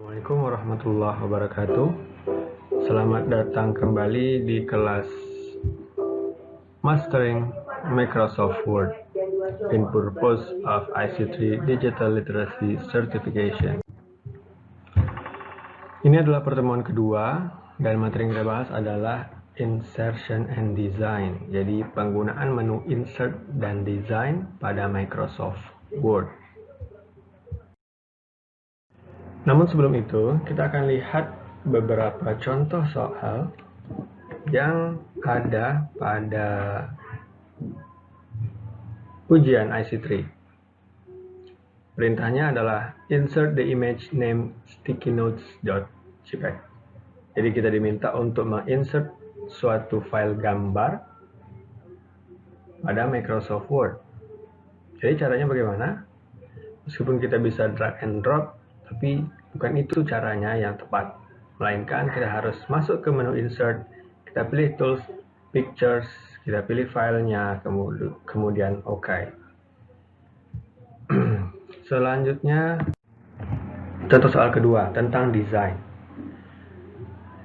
Assalamualaikum warahmatullahi wabarakatuh. Selamat datang kembali di kelas Mastering Microsoft Word in Purpose of ICT Digital Literacy Certification. Ini adalah pertemuan kedua dan materi yang kita bahas adalah Insertion and Design. Jadi penggunaan menu Insert dan Design pada Microsoft Word. Namun sebelum itu, kita akan lihat beberapa contoh soal yang ada pada ujian IC3. Perintahnya adalah insert the image name sticky notes.jpg. Jadi kita diminta untuk menginsert suatu file gambar pada Microsoft Word. Jadi caranya bagaimana? Meskipun kita bisa drag and drop, tapi bukan itu caranya yang tepat. Melainkan kita harus masuk ke menu insert, kita pilih tools, pictures, kita pilih filenya, kemudian OK. Selanjutnya, contoh soal kedua tentang desain.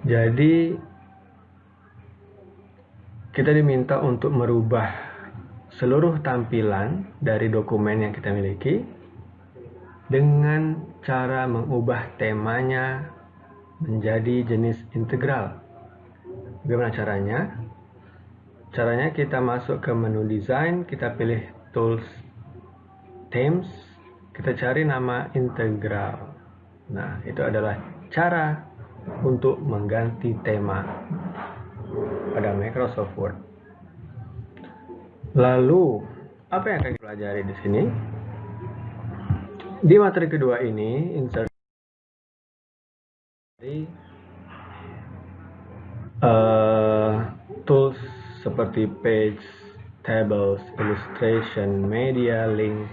Jadi, kita diminta untuk merubah seluruh tampilan dari dokumen yang kita miliki dengan cara mengubah temanya menjadi jenis integral. Bagaimana caranya? Caranya kita masuk ke menu design, kita pilih tools, themes, kita cari nama integral. Nah, itu adalah cara untuk mengganti tema pada Microsoft Word. Lalu, apa yang akan kita pelajari di sini? Di materi kedua ini, insert tools seperti page, tables, illustration, media, links,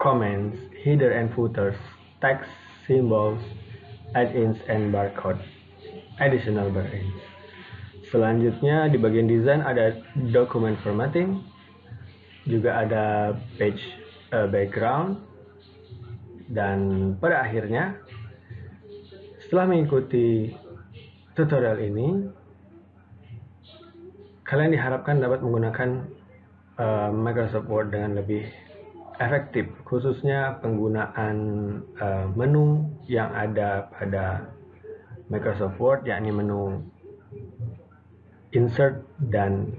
comments, header and footers, text, symbols, add-ins and barcode, additional barcode. Selanjutnya di bagian desain ada document formatting, juga ada page background, dan pada akhirnya setelah mengikuti tutorial ini, kalian diharapkan dapat menggunakan Microsoft Word dengan lebih efektif, khususnya penggunaan menu yang ada pada Microsoft Word, yakni menu Insert dan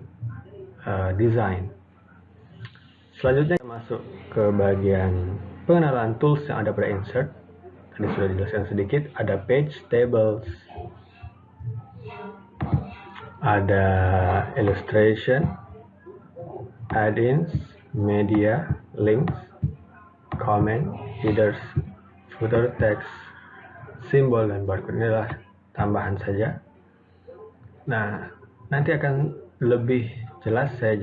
Design. Selanjutnya kita masuk ke bagian pengenalan tools yang ada pada Insert. Tadi sudah dijelaskan sedikit, ada page, tables, ada illustration, add-ins, media, links, comment, headers, footer, text, simbol, dan barcode. Ini adalah tambahan saja. Nah, nanti akan lebih jelas saya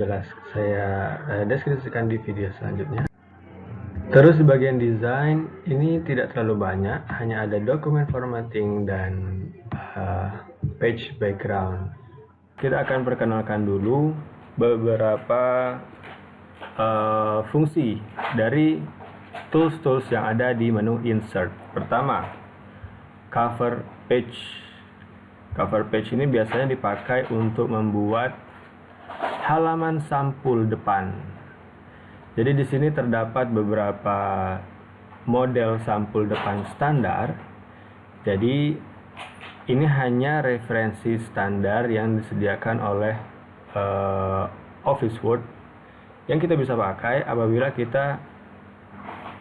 deskripsikan di video selanjutnya. Terus di bagian desain ini tidak terlalu banyak, hanya ada document formatting dan page background. Kita akan perkenalkan dulu beberapa fungsi dari tools-tools yang ada di menu insert. Pertama, cover page. Cover page ini biasanya dipakai untuk membuat halaman sampul depan. Jadi di sini terdapat beberapa model sampul depan standar. Jadi ini hanya referensi standar yang disediakan oleh Office Word yang kita bisa pakai apabila kita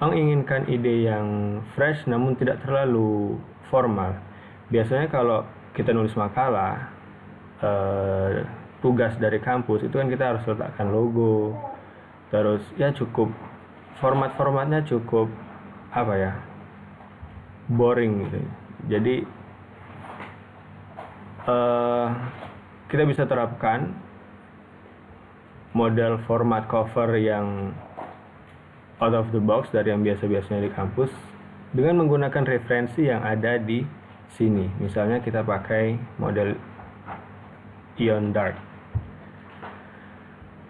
menginginkan ide yang fresh namun tidak terlalu formal. Biasanya kalau kita nulis makalah, tugas dari kampus itu kan kita harus letakkan logo, terus ya cukup formatnya cukup boring gitu. Jadi kita bisa terapkan model format cover yang out of the box dari yang biasa-biasanya di kampus dengan menggunakan referensi yang ada di sini. Misalnya kita pakai model Ion Dark.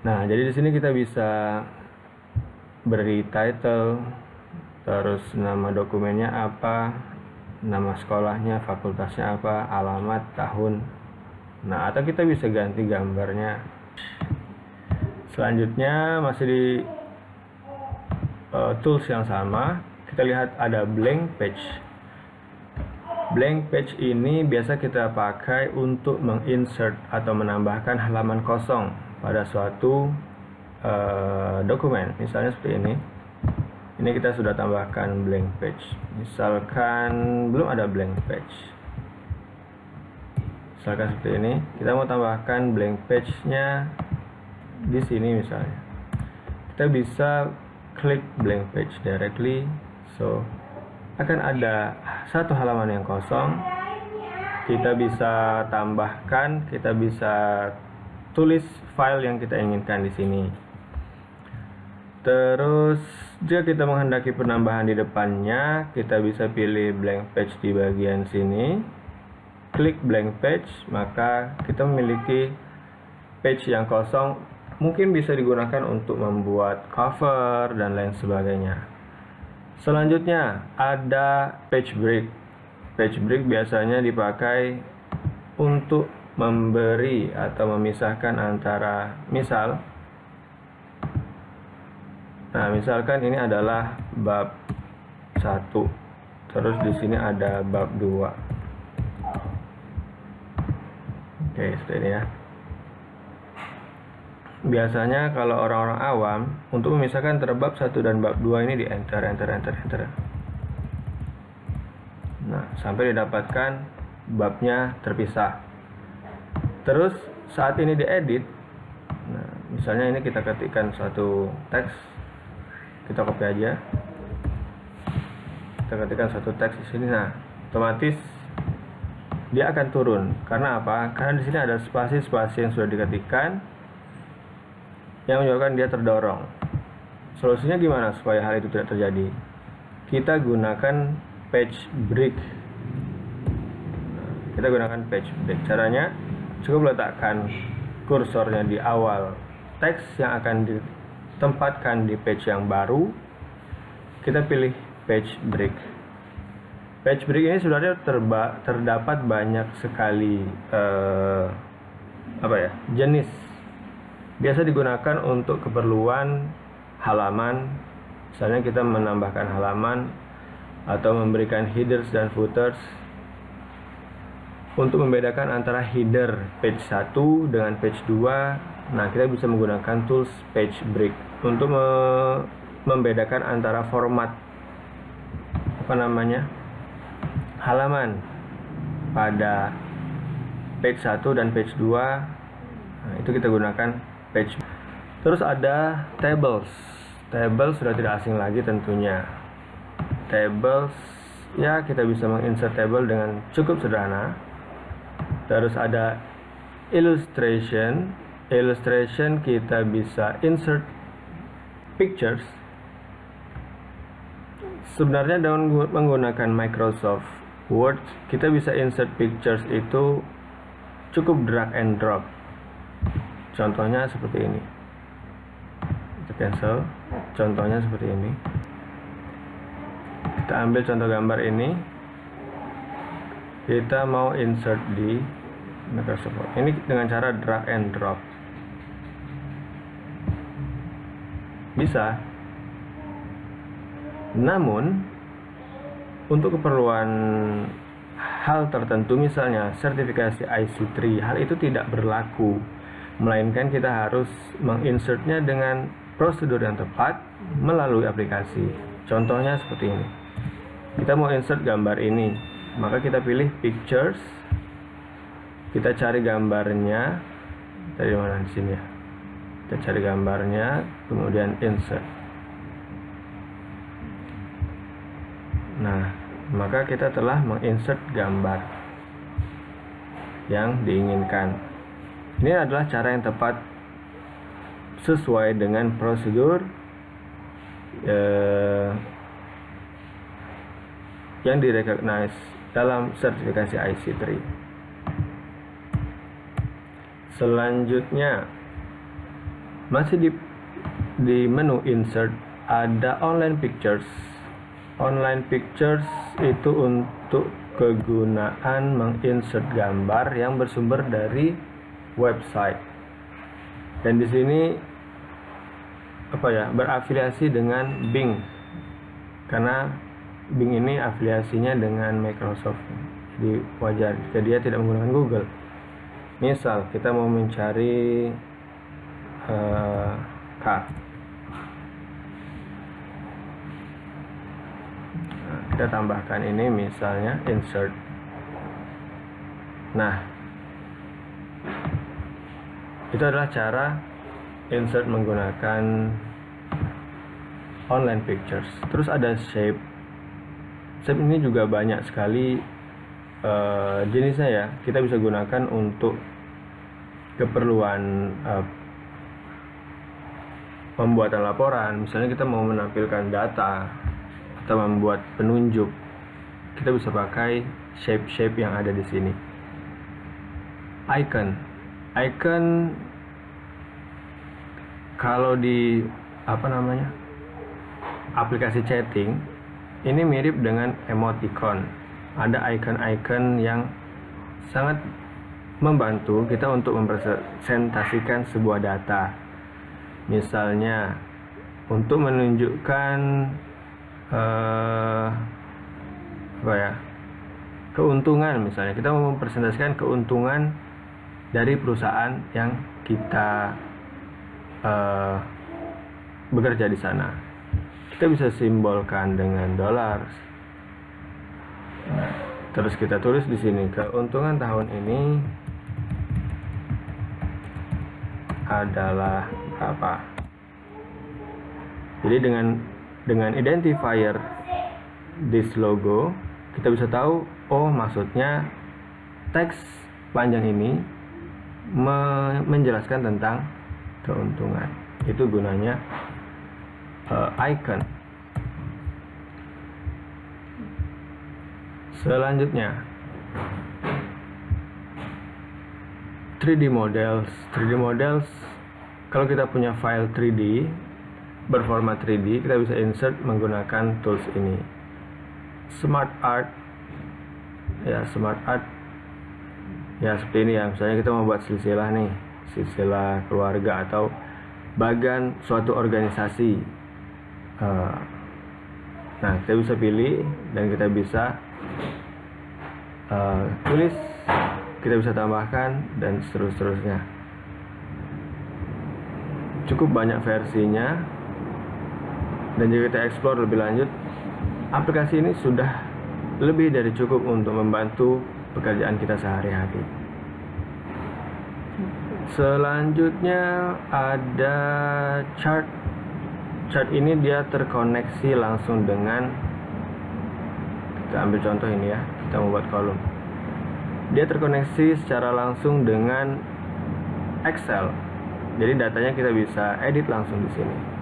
Nah, jadi di sini kita bisa beri title, terus nama dokumennya apa, nama sekolahnya, fakultasnya apa, alamat, tahun. Nah, atau kita bisa ganti gambarnya. Selanjutnya masih di tools yang sama, kita lihat ada blank page. Blank page ini biasa kita pakai untuk menginsert atau menambahkan halaman kosong pada suatu dokumen. Misalnya seperti ini. Ini kita sudah tambahkan blank page. Misalkan belum ada blank page. Misalkan seperti ini, kita mau tambahkan blank page-nya di sini misalnya. Kita bisa klik blank page directly. So, akan ada satu halaman yang kosong. Kita bisa tambahkan, kita bisa tulis file yang kita inginkan di sini. Terus, jika kita menghendaki penambahan di depannya, kita bisa pilih blank page di bagian sini. Klik blank page, maka kita memiliki page yang kosong. Mungkin bisa digunakan untuk membuat cover dan lain sebagainya. Selanjutnya, ada page break. Page break biasanya dipakai untuk memberi atau memisahkan antara misalkan ini adalah bab 1, terus di sini ada bab 2. Oke, seperti ini ya. Biasanya kalau orang-orang awam, untuk memisahkan antara bab 1 dan bab 2 ini di enter. Nah, sampai didapatkan babnya terpisah. Terus saat ini diedit, nah, misalnya ini kita ketikkan suatu teks. Kita copy aja. Kita ketikkan satu teks di sini. Nah, otomatis dia akan turun. Karena apa? Karena di sini ada spasi-spasi yang sudah diketikkan yang menyebabkan dia terdorong. Solusinya gimana supaya hal itu tidak terjadi? Kita gunakan page break. Kita gunakan page break. Caranya cukup letakkan kursornya di awal teks yang akan ditempatkan di page yang baru. Kita pilih page break. Page break ini sebenarnya terdapat banyak sekali jenis. Biasa digunakan untuk keperluan halaman. Misalnya kita menambahkan halaman atau memberikan headers dan footers. Untuk membedakan antara header page 1 dengan page 2, nah kita bisa menggunakan tools page break untuk membedakan antara format halaman pada page 1 dan page 2. Nah, itu kita gunakan page. Terus ada tables. Tables sudah tidak asing lagi tentunya. Tables, ya kita bisa menginsert table dengan cukup sederhana. Terus ada illustration. Illustration kita bisa insert pictures. Sebenarnya dengan menggunakan Microsoft Word, kita bisa insert pictures itu cukup drag and drop. Contohnya seperti ini. Kita cancel. Contohnya seperti ini. Kita ambil contoh gambar ini. Kita mau insert di Microsoft Word. Ini dengan cara drag and drop. Bisa. Namun, untuk keperluan hal tertentu, misalnya sertifikasi IC3, hal itu tidak berlaku. Melainkan kita harus menginsertnya dengan prosedur yang tepat melalui aplikasi. Contohnya seperti ini. Kita mau insert gambar ini, maka kita pilih pictures. Kita cari gambarnya dari mana, di sini ya. Kita cari gambarnya, kemudian insert. Nah, maka kita telah menginsert gambar yang diinginkan. Ini adalah cara yang tepat sesuai dengan prosedur yang direcognize dalam sertifikasi IC3. Selanjutnya, masih di menu insert ada online pictures. Online pictures itu untuk kegunaan menginsert gambar yang bersumber dari website. Dan di sini berafiliasi dengan Bing. Karena Bing ini afiliasinya dengan Microsoft. Jadi wajar jika dia tidak menggunakan Google. Misal kita mau mencari car. Kita tambahkan ini misalnya insert. Nah, itu adalah cara insert menggunakan online pictures. Terus ada shape. Shape ini juga banyak sekali jenisnya ya. Kita bisa gunakan untuk keperluan pembuatan laporan. Misalnya kita mau menampilkan data atau membuat penunjuk, kita bisa pakai shape yang ada di sini. Icon kalau di aplikasi chatting ini mirip dengan emoticon. Ada icon yang sangat membantu kita untuk mempresentasikan sebuah data. Misalnya untuk menunjukkan keuntungan, misalnya kita mau mempresentasikan keuntungan dari perusahaan yang kita bekerja di sana. Kita bisa simbolkan dengan dolar. Terus kita tulis di sini keuntungan tahun ini adalah berapa. Jadi dengan identifier this logo, kita bisa tahu, oh maksudnya teks panjang ini menjelaskan tentang keuntungan. Itu gunanya icon. Selanjutnya 3D models. Kalau kita punya file 3D berformat 3D, kita bisa insert menggunakan tools ini. Smart art ya seperti ini ya. Misalnya kita mau buat silsilah keluarga atau bagan suatu organisasi. Nah, kita bisa pilih dan kita bisa tulis, kita bisa tambahkan dan seterusnya. Cukup banyak versinya. Dan jika kita explore lebih lanjut, aplikasi ini sudah lebih dari cukup untuk membantu pekerjaan kita sehari-hari. Selanjutnya ada chart. Chart ini dia terkoneksi langsung dengan, kita ambil contoh ini ya, kita membuat kolom. Dia terkoneksi secara langsung dengan Excel. Jadi datanya kita bisa edit langsung di sini.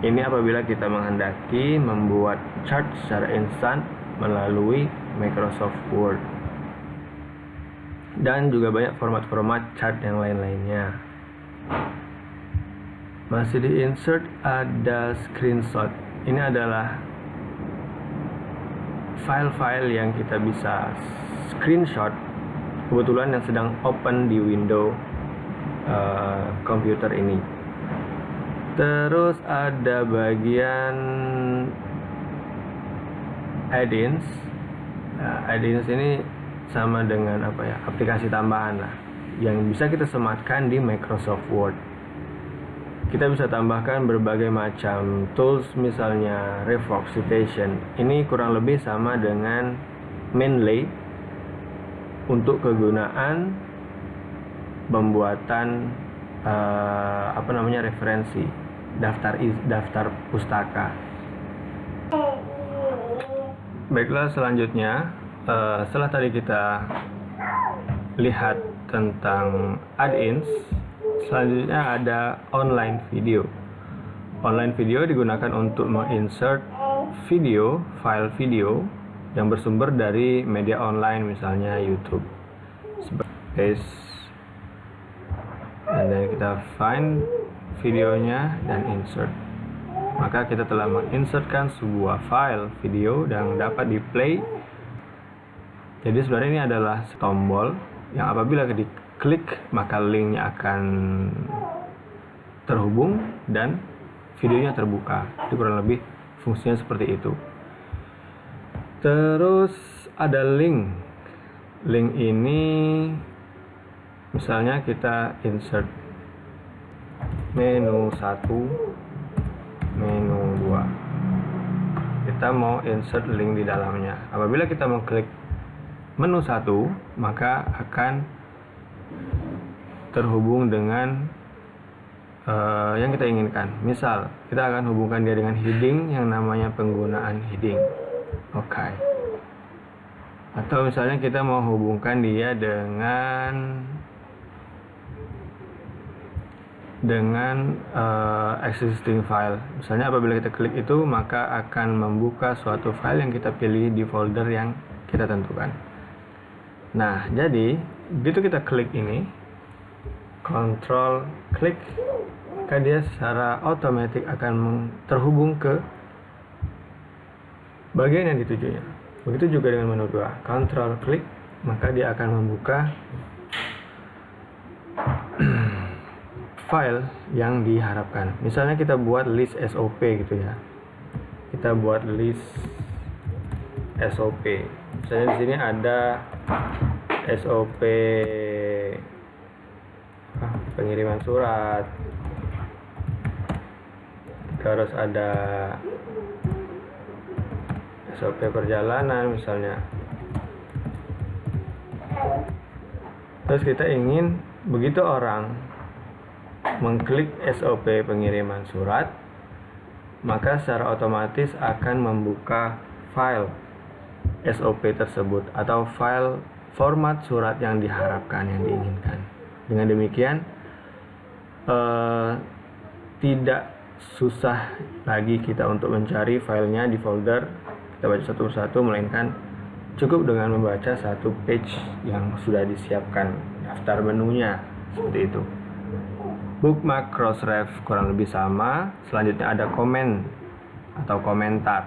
Ini apabila kita menghendaki membuat chart secara instan melalui Microsoft Word. Dan juga banyak format-format chart yang lain-lainnya. Masih di insert ada screenshot. Ini adalah file-file yang kita bisa screenshot, kebetulan yang sedang open di window komputer ini. Terus ada bagian add-ins. Add-ins ini sama dengan aplikasi tambahan lah yang bisa kita sematkan di Microsoft Word. Kita bisa tambahkan berbagai macam tools, misalnya Revoke Citation. Ini kurang lebih sama dengan Mendeley untuk kegunaan pembuatan referensi, daftar pustaka. Baiklah, selanjutnya setelah tadi kita lihat tentang add-ins, selanjutnya ada online video. Online video digunakan untuk menginsert video, file video yang bersumber dari media online, misalnya YouTube. Dan then kita find videonya dan insert. maka kita telah menginsertkan sebuah file video yang dapat di play. Jadi sebenarnya ini adalah tombol yang apabila diklik maka linknya akan terhubung dan videonya terbuka. Itu kurang lebih fungsinya seperti itu. Terus ada link. Link ini misalnya kita insert menu 1, menu 2. Kita mau insert link di dalamnya. Apabila kita mengklik menu 1, maka akan terhubung dengan yang kita inginkan. Misal, kita akan hubungkan dia dengan heading yang namanya penggunaan heading. Oke. Atau misalnya kita mau hubungkan dia dengan existing file. Misalnya apabila kita klik itu, maka akan membuka suatu file yang kita pilih di folder yang kita tentukan. Nah, jadi begitu kita klik ini, Ctrl klik, maka dia secara otomatis akan terhubung ke bagian yang ditujunya. Begitu juga dengan menu 2, Ctrl klik, maka dia akan membuka file yang diharapkan. Misalnya kita buat list SOP gitu ya. Kita buat list SOP. Misalnya di sini ada SOP pengiriman surat. Terus ada SOP perjalanan misalnya. Terus kita ingin begitu orang mengklik SOP pengiriman surat, maka secara otomatis akan membuka file SOP tersebut atau file format surat yang diharapkan, yang diinginkan. Dengan demikian tidak susah lagi kita untuk mencari filenya di folder, kita baca satu persatu, melainkan cukup dengan membaca satu page yang sudah disiapkan daftar menunya, seperti itu. Bookmark Crossref kurang lebih sama. Selanjutnya ada komen atau komentar.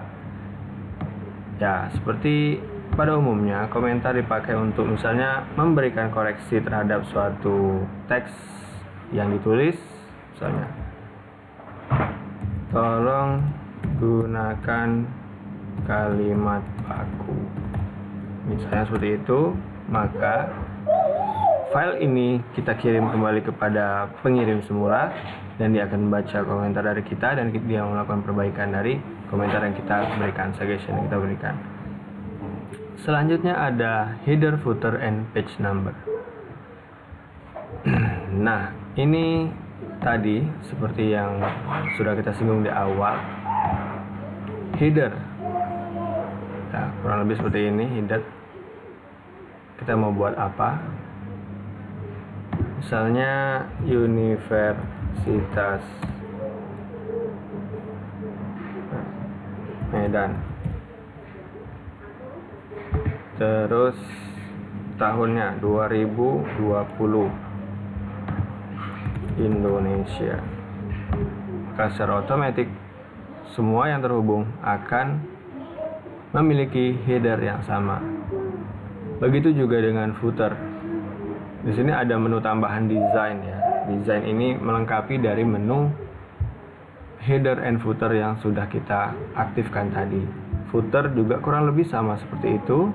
Ya, seperti pada umumnya komentar dipakai untuk misalnya memberikan koreksi terhadap suatu teks yang ditulis. Misalnya, tolong gunakan kalimat baku. Misalnya seperti itu, maka file ini kita kirim kembali kepada pengirim semula dan dia akan membaca komentar dari kita dan dia melakukan perbaikan dari komentar yang kita berikan, suggestion yang kita berikan. Selanjutnya ada header, footer, and page number. Nah, ini tadi seperti yang sudah kita singgung di awal. Header, nah, kurang lebih seperti ini header. Kita mau buat apa? Misalnya Universitas Medan. Terus tahunnya 2020 Indonesia. Maka secara otomatis semua yang terhubung akan memiliki header yang sama. Begitu juga dengan footer. Di sini ada menu tambahan desain ya. Desain ini melengkapi dari menu header and footer yang sudah kita aktifkan tadi. Footer juga kurang lebih sama seperti itu.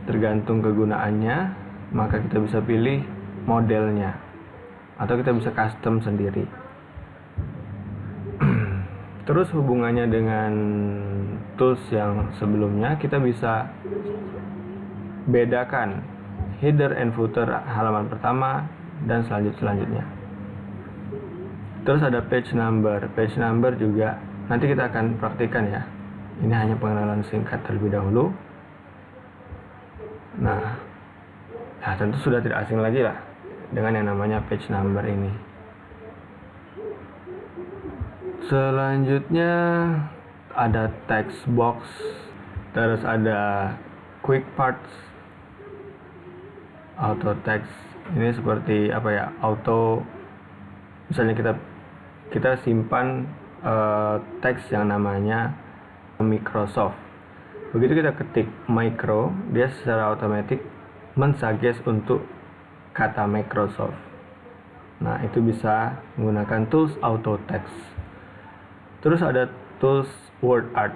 Tergantung kegunaannya, maka kita bisa pilih modelnya atau kita bisa custom sendiri. Terus hubungannya dengan tools yang sebelumnya, kita bisa bedakan header and footer halaman pertama dan selanjutnya. Terus ada page number. Page number juga nanti kita akan praktikkan ya. Ini hanya pengenalan singkat terlebih dahulu. Nah, ya tentu sudah tidak asing lagi lah dengan yang namanya page number ini. Selanjutnya ada text box, terus ada quick parts, auto text. Ini seperti apa ya? Auto, misalnya kita simpan teks yang namanya Microsoft. Begitu kita ketik micro, dia secara otomatis mensuggest untuk kata Microsoft. Nah, itu bisa menggunakan tools auto text. Terus ada tools word art.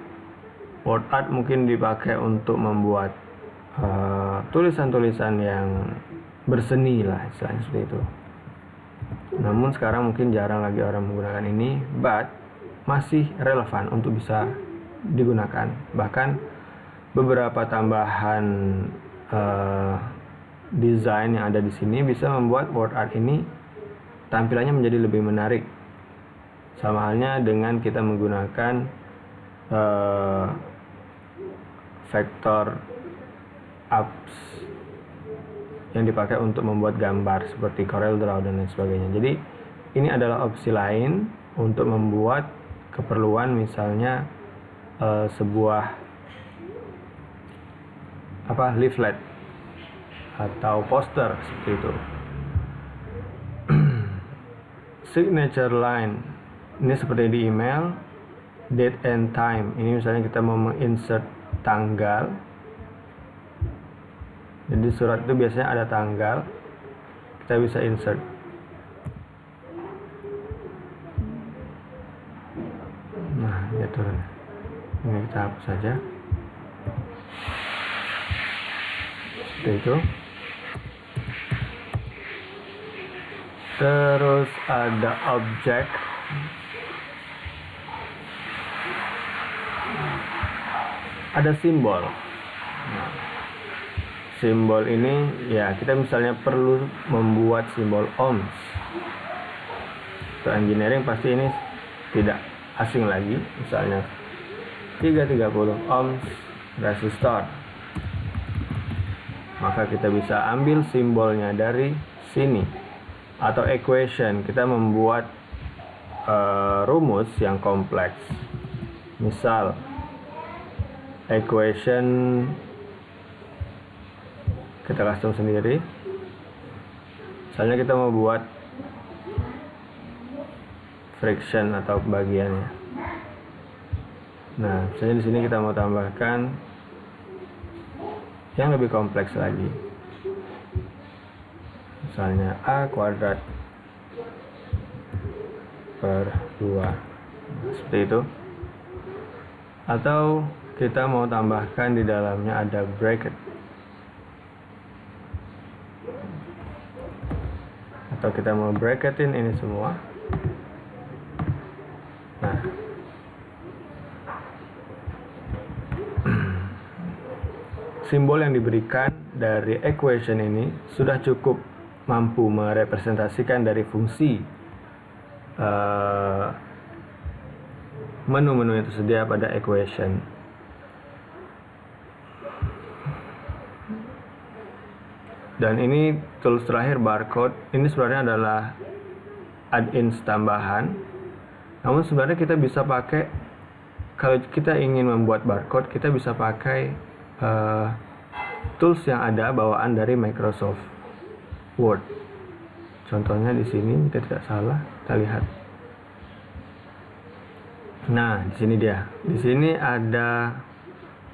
Word art mungkin dipakai untuk membuat tulisan-tulisan yang berseni lah, istilahnya seperti itu. Namun sekarang mungkin jarang lagi orang menggunakan ini, but masih relevan untuk bisa digunakan. Bahkan beberapa tambahan desain yang ada di sini bisa membuat word art ini tampilannya menjadi lebih menarik. Sama halnya dengan kita menggunakan vector apps yang dipakai untuk membuat gambar seperti CorelDRAW dan lain sebagainya. Jadi ini adalah opsi lain untuk membuat keperluan, misalnya sebuah leaflet atau poster seperti itu. Signature line, ini seperti di email. Date and time, ini misalnya kita mau menginsert tanggal. Jadi surat itu biasanya ada tanggal, kita bisa insert. Nah, dia turun. Ini kita hapus saja. Seperti itu. Terus ada objek. Ada simbol. Nah, simbol ini ya kita misalnya perlu membuat simbol ohms. Untuk engineering pasti ini tidak asing lagi. Misalnya 330 ohms resistor. Maka kita bisa ambil simbolnya dari sini. Atau equation, kita membuat rumus yang kompleks. Misal equation kita custom sendiri. Misalnya kita mau buat friction atau bagiannya. Nah, misalnya di sini kita mau tambahkan yang lebih kompleks lagi. Misalnya A kuadrat per 2. Nah, seperti itu. Atau kita mau tambahkan di dalamnya ada bracket. Atau kita mau bracketin ini semua. Nah, simbol yang diberikan dari equation ini sudah cukup mampu merepresentasikan dari fungsi menu-menu yang tersedia pada equation. Dan ini tools terakhir, barcode. Ini sebenarnya adalah add-ins tambahan. Namun sebenarnya kita bisa pakai, kalau kita ingin membuat barcode, kita bisa pakai tools yang ada bawaan dari Microsoft Word. Contohnya di sini, jika tidak salah, kita lihat. Nah, di sini dia. Di sini ada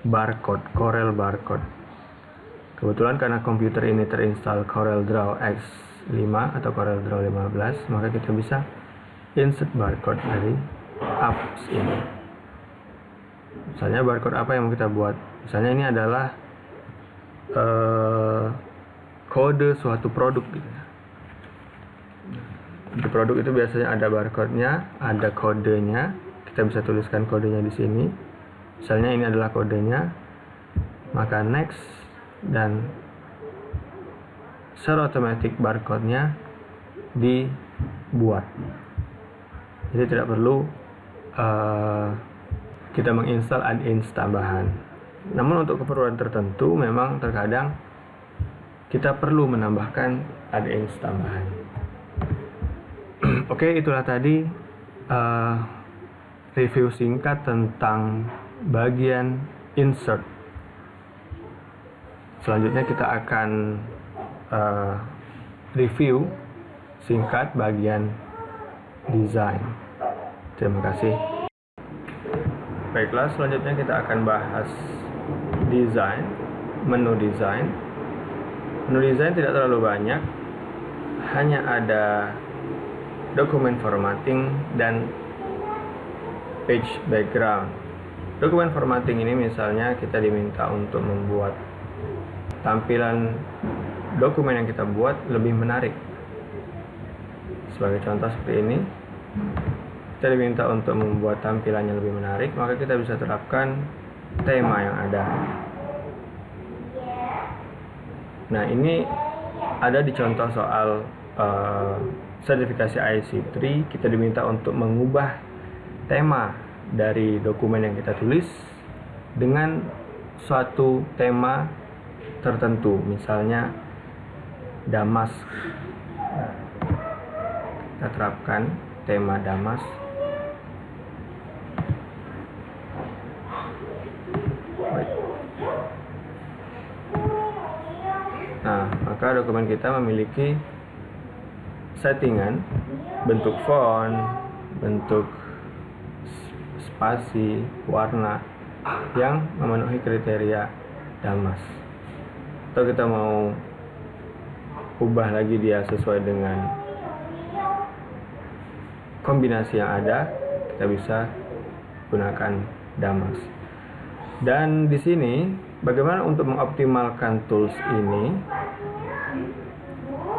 barcode, Corel barcode. Kebetulan karena komputer ini terinstall CorelDRAW X5 atau CorelDRAW 15, maka kita bisa insert barcode dari apps ini. Misalnya barcode apa yang mau kita buat? Misalnya ini adalah kode suatu produk gitu. Di produk itu biasanya ada barcode-nya, ada kodenya. Kita bisa tuliskan kodenya di sini. Misalnya ini adalah kodenya. Maka next, dan secara otomatis barcode-nya dibuat. Jadi tidak perlu kita menginstal add-ins tambahan. Namun untuk keperluan tertentu memang terkadang kita perlu menambahkan add-ins tambahan. Oke, itulah tadi review singkat tentang bagian insert. Selanjutnya kita akan review singkat bagian design. Terima kasih. Baiklah, selanjutnya kita akan bahas desain, menu desain. Menu desain tidak terlalu banyak, hanya ada dokumen formatting dan page background. Dokumen formatting ini misalnya kita diminta untuk membuat tampilan dokumen yang kita buat lebih menarik. Sebagai contoh seperti ini, kita diminta untuk membuat tampilannya lebih menarik, maka kita bisa terapkan tema yang ada. Nah, ini ada di contoh soal sertifikasi IC3. Kita diminta untuk mengubah tema dari dokumen yang kita tulis dengan suatu tema tertentu, misalnya Damas. Kita terapkan tema Damas. Nah, maka dokumen kita memiliki settingan bentuk font, bentuk spasi, warna yang memenuhi kriteria Damas. Atau kita mau ubah lagi dia sesuai dengan kombinasi yang ada, kita bisa gunakan Damas. Dan di sini bagaimana untuk mengoptimalkan tools ini?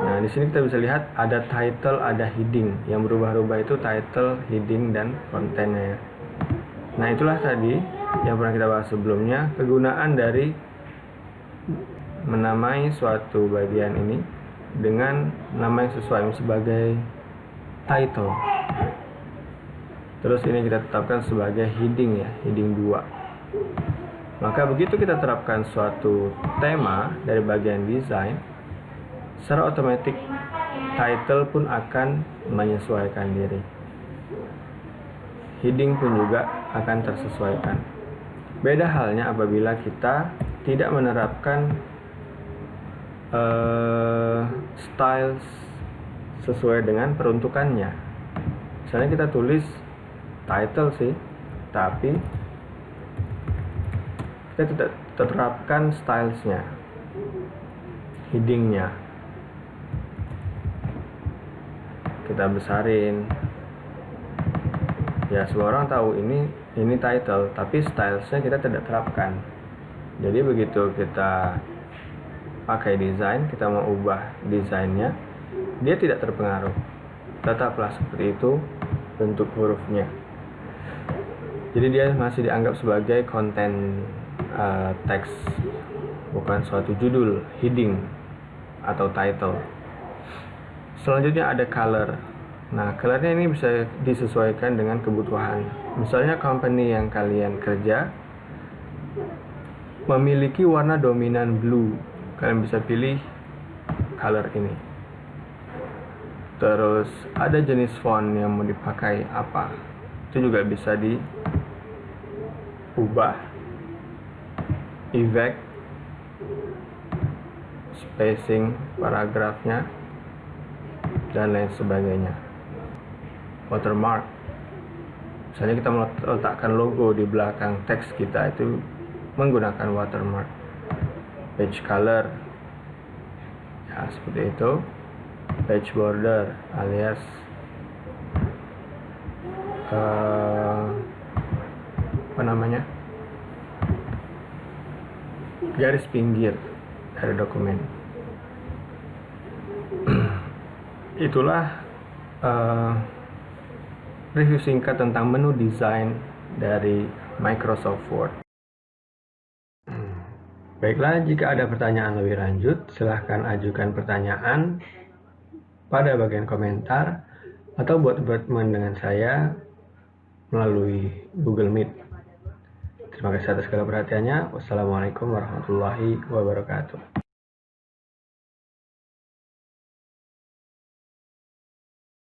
Nah, di sini kita bisa lihat ada title, ada heading. Yang berubah-ubah itu title, heading, dan kontennya. Nah, itulah tadi yang pernah kita bahas sebelumnya, kegunaan dari menamai suatu bagian ini dengan nama yang sesuai sebagai title. Terus ini kita tetapkan sebagai heading ya, heading 2. Maka begitu kita terapkan suatu tema dari bagian desain, secara otomatis title pun akan menyesuaikan diri. Heading pun juga akan tersesuaikan. Beda halnya apabila kita tidak menerapkan styles sesuai dengan peruntukannya. Misalnya kita tulis title sih, tapi kita tidak terapkan stylesnya, headingnya. Kita besarin. Ya, semua orang tahu ini title, tapi stylesnya kita tidak terapkan. Jadi begitu kita pakai desain, kita mau ubah desainnya, dia tidak terpengaruh. Tetaplah seperti itu bentuk hurufnya. Jadi dia masih dianggap sebagai konten teks, bukan suatu judul, heading atau title. Selanjutnya ada color. Nah, colornya ini bisa disesuaikan dengan kebutuhan. Misalnya company yang kalian kerja memiliki warna dominan blue, kalian bisa pilih color ini. Terus ada jenis font yang mau dipakai apa, itu juga bisa diubah. Effect, spacing paragrafnya, dan lain sebagainya. Watermark, misalnya kita meletakkan logo di belakang teks kita, itu menggunakan watermark. Page color, ya seperti itu. Page border alias garis pinggir dari dokumen. Itulah review singkat tentang menu desain dari Microsoft Word. Baiklah, jika ada pertanyaan lebih lanjut, silahkan ajukan pertanyaan pada bagian komentar atau buat berteman dengan saya melalui Google Meet. Terima kasih atas segala perhatiannya. Wassalamualaikum warahmatullahi wabarakatuh.